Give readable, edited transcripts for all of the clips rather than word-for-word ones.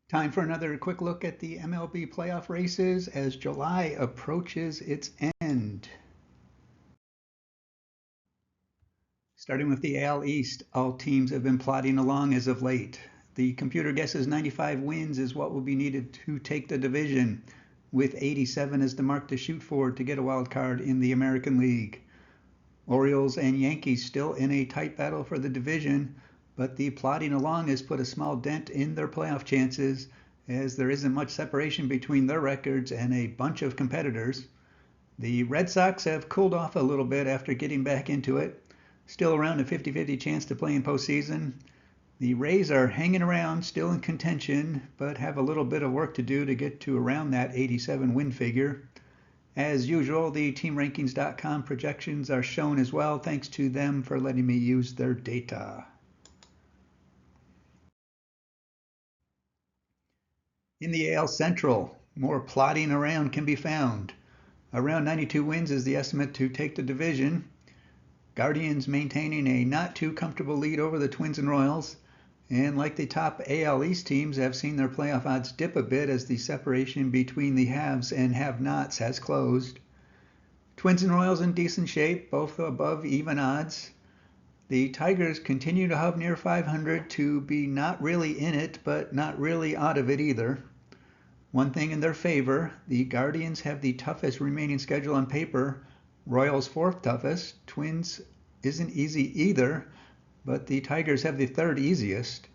Time for another quick look at the MLB playoff races as July approaches its end. Starting with the AL East, all teams have been plodding along as of late. The computer guesses 95 wins is what will be needed to take the division, with 87 as the mark to shoot for to get a wild card in the American League. Orioles and Yankees still in a tight battle for the division, but the plodding along has put a small dent in their playoff chances as there isn't much separation between their records and a bunch of competitors. The Red Sox have cooled off a little bit after getting back into it, still around a 50-50 chance to play in postseason. The Rays are hanging around, still in contention, but have a little bit of work to do to get to around that 87 win figure. As usual, the teamrankings.com projections are shown as well, thanks to them for letting me use their data. In the AL Central, more plodding around can be found. Around 92 wins is the estimate to take the division. Guardians maintaining a not too comfortable lead over the Twins and Royals, and like the top AL East teams have seen their playoff odds dip a bit as the separation between the haves and have-nots has closed. Twins and Royals in decent shape, both above even odds. The Tigers continue to hover near 500 to be not really in it, but not really out of it either. One thing in their favor, the Guardians have the toughest remaining schedule on paper, Royals fourth toughest, Twins isn't easy either, but the Tigers have the third easiest.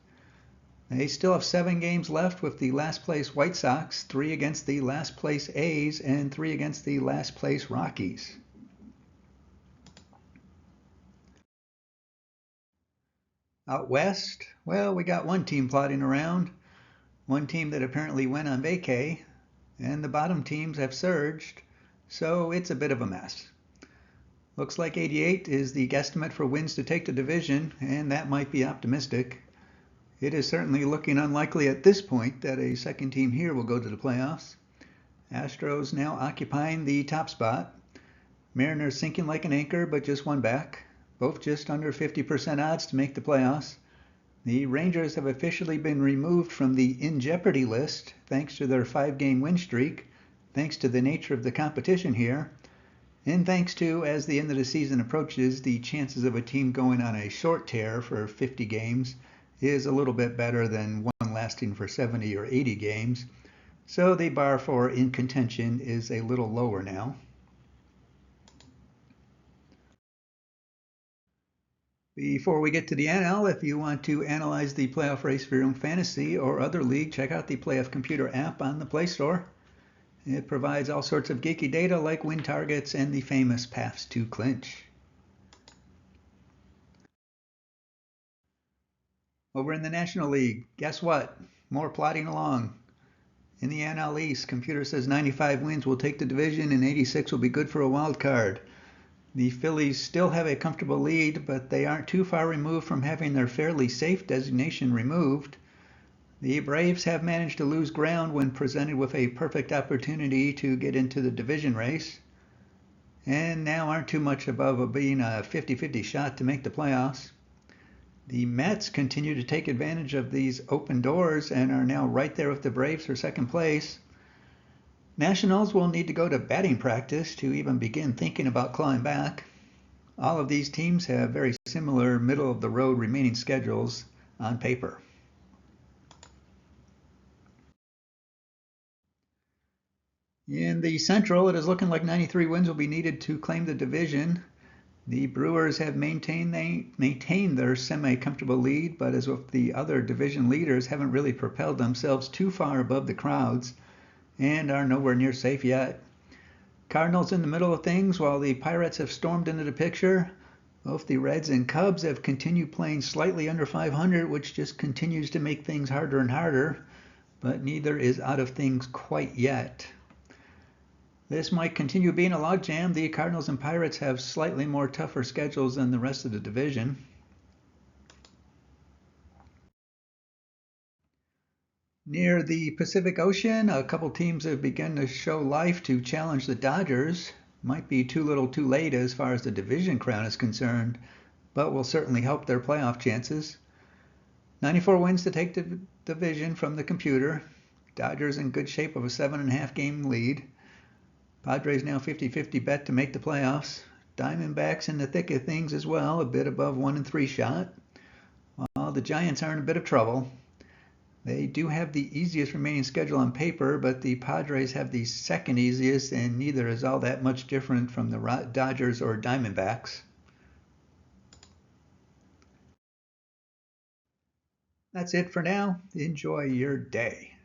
They still have 7 games left with the last place White Sox, 3 against the last place A's, and 3 against the last place Rockies. Out west, well, we got one team plodding around, one team that apparently went on vacay, and the bottom teams have surged, so it's a bit of a mess. Looks like 88 is the guesstimate for wins to take the division, and that might be optimistic. It is certainly looking unlikely at this point that a second team here will go to the playoffs. Astros now occupying the top spot. Mariners sinking like an anchor, but just one back. Both just under 50% odds to make the playoffs. The Rangers have officially been removed from the in jeopardy list thanks to their 5-game win streak, thanks to the nature of the competition here, and thanks to, as the end of the season approaches, the chances of a team going on a short tear for 50 games is a little bit better than one lasting for 70 or 80 games, so the bar for in contention is a little lower now. Before we get to the NL, if you want to analyze the playoff race for your own fantasy or other league, check out the Playoff Computer app on the Play Store. It provides all sorts of geeky data like win targets and the famous paths to clinch. Over in the National League, guess what? More plodding along. In the NL East, computer says 95 wins will take the division and 86 will be good for a wild card. The Phillies still have a comfortable lead, but they aren't too far removed from having their fairly safe designation removed. The Braves have managed to lose ground when presented with a perfect opportunity to get into the division race, and now aren't too much above being a 50-50 shot to make the playoffs. The Mets continue to take advantage of these open doors and are now right there with the Braves for second place. Nationals will need to go to batting practice to even begin thinking about clawing back. All of these teams have very similar middle-of-the-road remaining schedules on paper. In the Central, it is looking like 93 wins will be needed to claim the division. The Brewers have maintained their semi-comfortable lead, but as with the other division leaders, haven't really propelled themselves too far above the crowds and are nowhere near safe yet. Cardinals in the middle of things while the Pirates have stormed into the picture. Both the Reds and Cubs have continued playing slightly under 500, which just continues to make things harder and harder, but neither is out of things quite yet. This might continue being a logjam. The Cardinals and Pirates have slightly more tougher schedules than the rest of the division. Near the Pacific Ocean, a couple teams have begun to show life to challenge the Dodgers. Might be too little too late as far as the division crown is concerned, but will certainly help their playoff chances. 94 wins to take the division from the computer. Dodgers in good shape of a 7.5 game lead. Padres now 50-50 bet to make the playoffs. Diamondbacks in the thick of things as well, a bit above 1-3 shot. While the Giants are in a bit of trouble. They do have the easiest remaining schedule on paper, but the Padres have the second easiest, and neither is all that much different from the Dodgers or Diamondbacks. That's it for now. Enjoy your day.